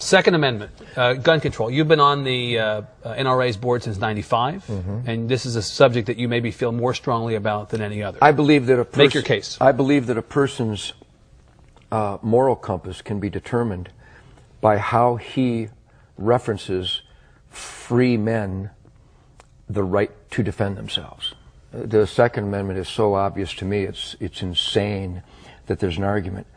Second Amendment, gun control. You've been on the NRA's board since '95, and this is a subject that you maybe feel more strongly about than any other. I believe that make your case. I believe that a person's moral compass can be determined by how he references free men the right to defend themselves. The Second Amendment is so obvious to me, it's insane that there's an argument.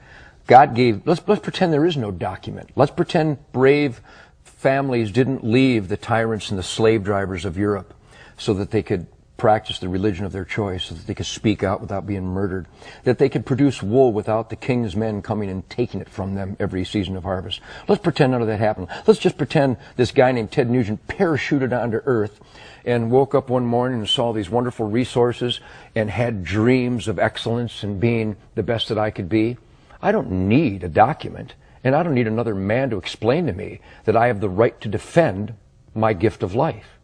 God gave, let's pretend there is no document. Let's pretend brave families didn't leave the tyrants and the slave drivers of Europe so that they could practice the religion of their choice, so that they could speak out without being murdered, that they could produce wool without the king's men coming and taking it from them every season of harvest. Let's pretend none of that happened. Let's just pretend this guy named Ted Nugent parachuted onto Earth and woke up one morning and saw these wonderful resources and had dreams of excellence and being the best that I could be. I don't need a document, and I don't need another man to explain to me that I have the right to defend my gift of life.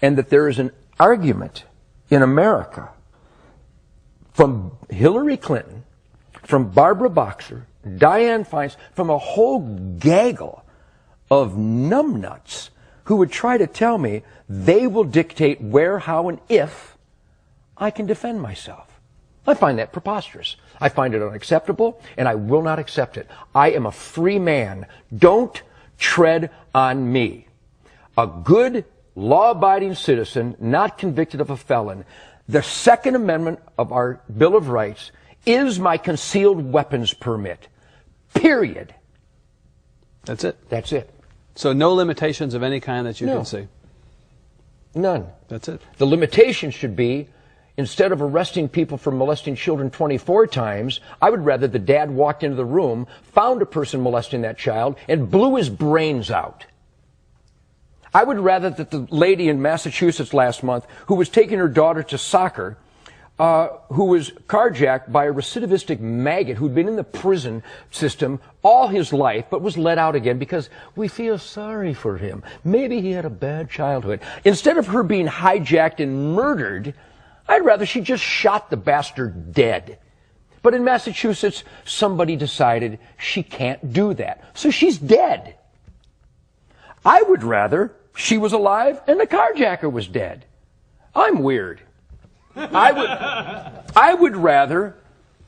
And that there is an argument in America from Hillary Clinton, from Barbara Boxer, Dianne Feinstein, from a whole gaggle of numbnuts who would try to tell me they will dictate where, how, and if I can defend myself. I find that preposterous. I find it unacceptable, and I will not accept it. I am a free man. Don't tread on me. A good, law-abiding citizen, not convicted of a felon. The Second Amendment of our Bill of Rights is my concealed weapons permit. Period. That's it? That's it. So no limitations of any kind that you can see? None. That's it. The limitation should be, instead of arresting people for molesting children 24 times, I would rather the dad walked into the room, found a person molesting that child, and blew his brains out. I would rather that the lady in Massachusetts last month who was taking her daughter to soccer, who was carjacked by a recidivistic maggot who'd been in the prison system all his life but was let out again because we feel sorry for him. Maybe he had a bad childhood. Instead of her being hijacked and murdered, I'd rather she just shot the bastard dead. But in Massachusetts, somebody decided she can't do that. So she's dead. I would rather she was alive and the carjacker was dead. I'm weird. I would rather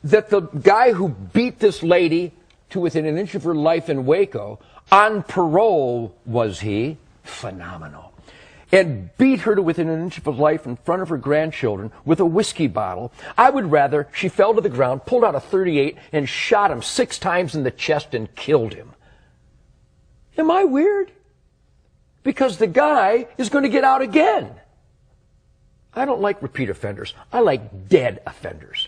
that the guy who beat this lady to within an inch of her life in Waco, on parole was he, phenomenal, and beat her to within an inch of her life in front of her grandchildren with a whiskey bottle. I would rather she fell to the ground, pulled out a .38, and shot him 6 times in the chest and killed him. Am I weird? Because the guy is going to get out again. I don't like repeat offenders. I like dead offenders.